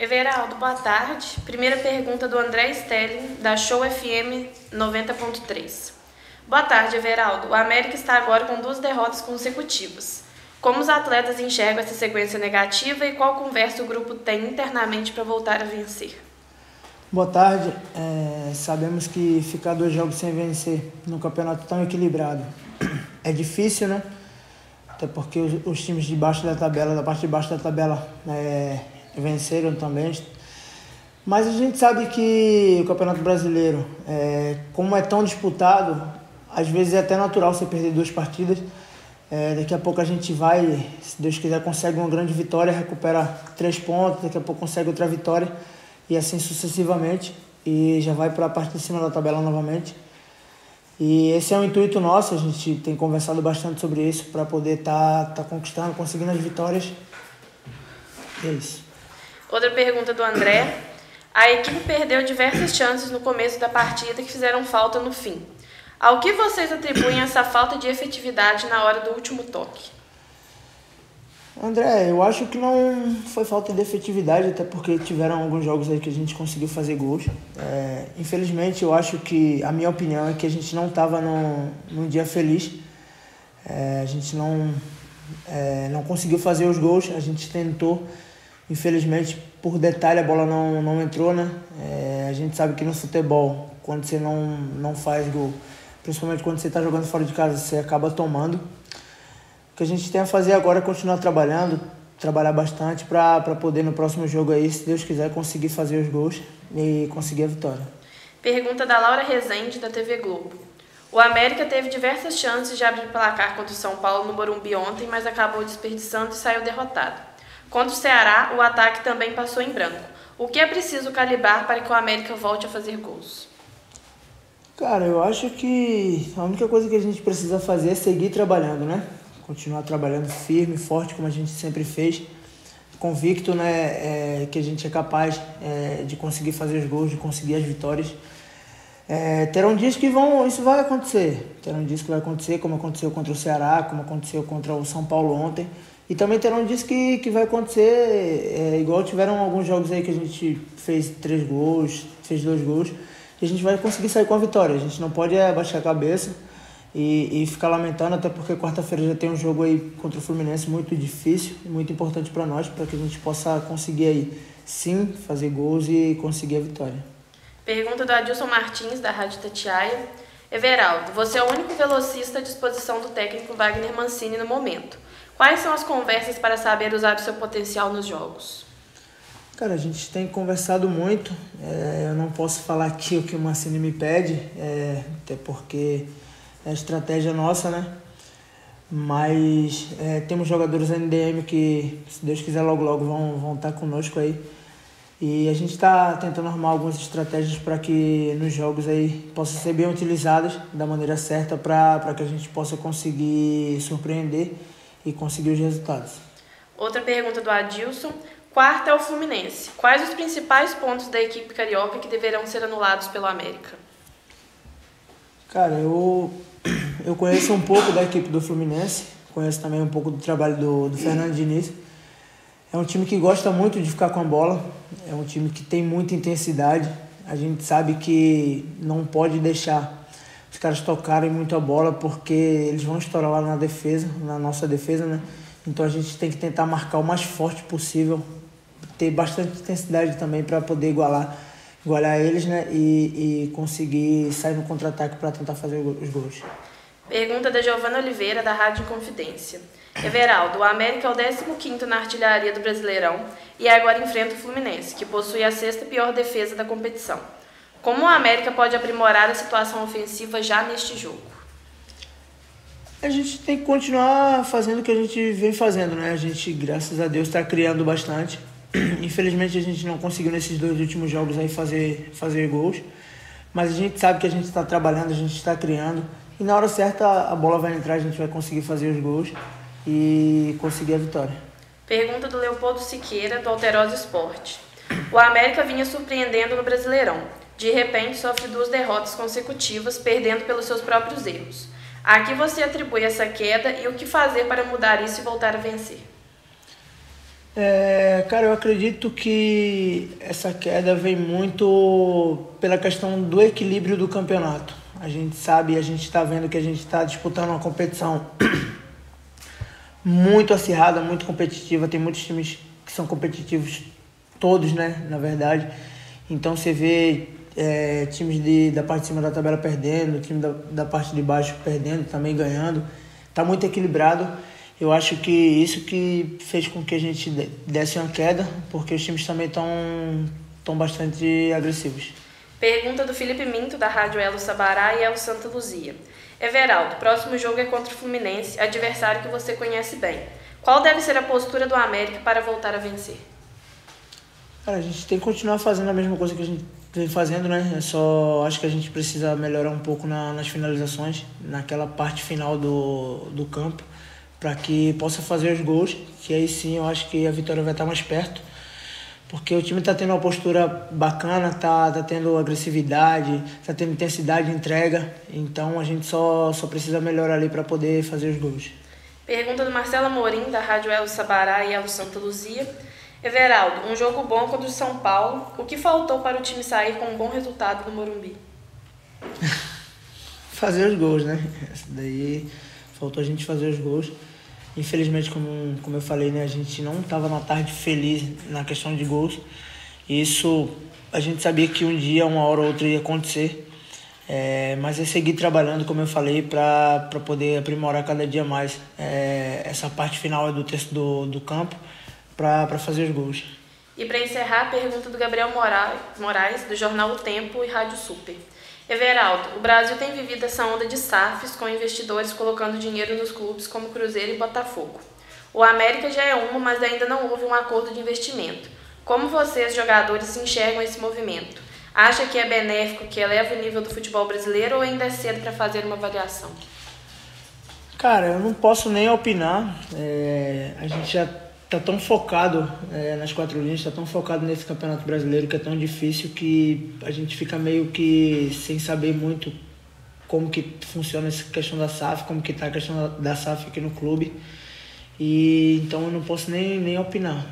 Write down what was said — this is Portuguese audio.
Everaldo, boa tarde. Primeira pergunta do André Stelling, da Show FM 90.3. Boa tarde, Everaldo. O América está agora com 2 derrotas consecutivas. Como os atletas enxergam essa sequência negativa e qual conversa o grupo tem internamente para voltar a vencer? Boa tarde. Sabemos que ficar 2 jogos sem vencer num campeonato tão equilibrado é difícil, né? Até porque os times de baixo da tabela, da parte de baixo da tabela, venceram também. Mas a gente sabe que o Campeonato Brasileiro, como é tão disputado, às vezes é até natural você perder 2 partidas. Daqui a pouco a gente vai, se Deus quiser, consegue uma grande vitória, recupera 3 pontos, daqui a pouco consegue outra vitória e assim sucessivamente, e já vai para a parte de cima da tabela novamente. E esse é o intuito nosso, a gente tem conversado bastante sobre isso para poder tá conquistando, conseguindo as vitórias. E é isso. Outra pergunta do André. A equipe perdeu diversas chances no começo da partida que fizeram falta no fim. Ao que vocês atribuem essa falta de efetividade na hora do último toque? André, eu acho que não foi falta de efetividade, até porque tiveram alguns jogos aí que a gente conseguiu fazer gols. Infelizmente, eu acho que, a minha opinião é que a gente não estava num dia feliz. A gente não conseguiu fazer os gols, a gente tentou. Infelizmente, por detalhe, a bola não entrou, né? A gente sabe que no futebol, quando você não faz gol, principalmente quando você está jogando fora de casa, você acaba tomando. O que a gente tem a fazer agora é continuar trabalhando, trabalhar bastante para poder no próximo jogo aí, se Deus quiser, conseguir fazer os gols e conseguir a vitória. Pergunta da Laura Rezende, da TV Globo. O América teve diversas chances de abrir o placar contra o São Paulo no Morumbi ontem, mas acabou desperdiçando e saiu derrotado. Contra o Ceará, o ataque também passou em branco. O que é preciso calibrar para que o América volte a fazer gols? Cara, eu acho que a única coisa que a gente precisa fazer é seguir trabalhando, né? Continuar trabalhando firme, forte, como a gente sempre fez. Convicto, né, que a gente é capaz de conseguir fazer os gols, de conseguir as vitórias. Terão dias que isso vai acontecer. Terão dias que vai acontecer, como aconteceu contra o Ceará, como aconteceu contra o São Paulo ontem. E também terão dias que vai acontecer, igual tiveram alguns jogos aí que a gente fez 3 gols, fez 2 gols. E a gente vai conseguir sair com a vitória. A gente não pode abaixar a cabeça e ficar lamentando, até porque quarta-feira já tem um jogo aí contra o Fluminense muito difícil, muito importante para nós, para que a gente possa conseguir aí, sim, fazer gols e conseguir a vitória. Pergunta do Adilson Martins, da Rádio Itatiaia. Everaldo, você é o único velocista à disposição do técnico Wagner Mancini no momento. Quais são as conversas para saber usar o seu potencial nos jogos? Cara, a gente tem conversado muito. Eu não posso falar aqui o que o Mancini me pede, até porque é estratégia nossa, né? Mas temos jogadores NDM que, se Deus quiser, logo vão estar conosco aí. E a gente está tentando arrumar algumas estratégias para que nos jogos aí possam ser bem utilizadas da maneira certa para que a gente possa conseguir surpreender e conseguir os resultados. Outra pergunta do Adilson. Quarta é o Fluminense. Quais os principais pontos da equipe carioca que deverão ser anulados pelo América? Cara, eu conheço um pouco da equipe do Fluminense, conheço também um pouco do trabalho do Fernando Diniz. É um time que gosta muito de ficar com a bola, é um time que tem muita intensidade. A gente sabe que não pode deixar os caras tocarem muito a bola, porque eles vão estourar lá na defesa, na nossa defesa, né? Então a gente tem que tentar marcar o mais forte possível, ter bastante intensidade também para poder igualar eles, né? E conseguir sair no contra-ataque para tentar fazer os gols. Pergunta da Giovana Oliveira, da Rádio Confidência. Everaldo, o América é o 15º na artilharia do Brasileirão e agora enfrenta o Fluminense, que possui a 6ª pior defesa da competição. Como o América pode aprimorar a situação ofensiva já neste jogo? A gente tem que continuar fazendo o que a gente vem fazendo, né? A gente, graças a Deus, está criando bastante. Infelizmente, a gente não conseguiu nesses 2 últimos jogos aí fazer gols. Mas a gente sabe que a gente está trabalhando, a gente está criando. E na hora certa a bola vai entrar, a gente vai conseguir fazer os gols e conseguir a vitória. Pergunta do Leopoldo Siqueira, do Alterosa Esporte. O América vinha surpreendendo no Brasileirão. De repente, sofre 2 derrotas consecutivas, perdendo pelos seus próprios erros. A que você atribui essa queda e o que fazer para mudar isso e voltar a vencer? Cara, eu acredito que essa queda vem muito pela questão do equilíbrio do campeonato. A gente sabe, a gente está vendo que a gente está disputando uma competição muito acirrada, muito competitiva. Tem muitos times que são competitivos, todos, né, na verdade. Então você vê times da parte de cima da tabela perdendo, time da parte de baixo perdendo, também ganhando. Está muito equilibrado. Eu acho que isso que fez com que a gente desse uma queda, porque os times também estão bastante agressivos. Pergunta do Felipe Minto, da Rádio Elo Sabará e Elo Santa Luzia. Everaldo, próximo jogo é contra o Fluminense, adversário que você conhece bem. Qual deve ser a postura do América para voltar a vencer? Cara, a gente tem que continuar fazendo a mesma coisa que a gente vem fazendo, né? Acho que a gente precisa melhorar um pouco nas finalizações, naquela parte final do campo, para que possa fazer os gols, que aí sim eu acho que a vitória vai estar mais perto, porque o time está tendo uma postura bacana, tá tendo agressividade, está tendo intensidade de entrega, então a gente só precisa melhorar ali para poder fazer os gols. Pergunta do Marcelo Amorim, da Rádio Elo Sabará e Elo Santa Luzia. Everaldo, um jogo bom contra o São Paulo, o que faltou para o time sair com um bom resultado no Morumbi? Fazer os gols, né? Essa daí faltou a gente fazer os gols. Infelizmente, como eu falei, né, a gente não estava na tarde feliz na questão de gols. Isso a gente sabia que um dia, uma hora ou outra ia acontecer. Mas é seguir trabalhando, como eu falei, para poder aprimorar cada dia mais essa parte final do texto do campo para fazer os gols. E para encerrar, a pergunta do Gabriel Moraes, do jornal O Tempo e Rádio Super. Everaldo, o Brasil tem vivido essa onda de SAFs com investidores colocando dinheiro nos clubes como Cruzeiro e Botafogo. O América já é uma, mas ainda não houve um acordo de investimento. Como vocês, jogadores, enxergam esse movimento? Acha que é benéfico, que eleva o nível do futebol brasileiro ou ainda é cedo para fazer uma avaliação? Cara, eu não posso nem opinar. A gente já está tão focado nas quatro linhas, está tão focado nesse Campeonato Brasileiro que é tão difícil que a gente fica meio que sem saber muito como que funciona essa questão da SAF, como que está a questão da SAF aqui no clube. E então eu não posso nem opinar.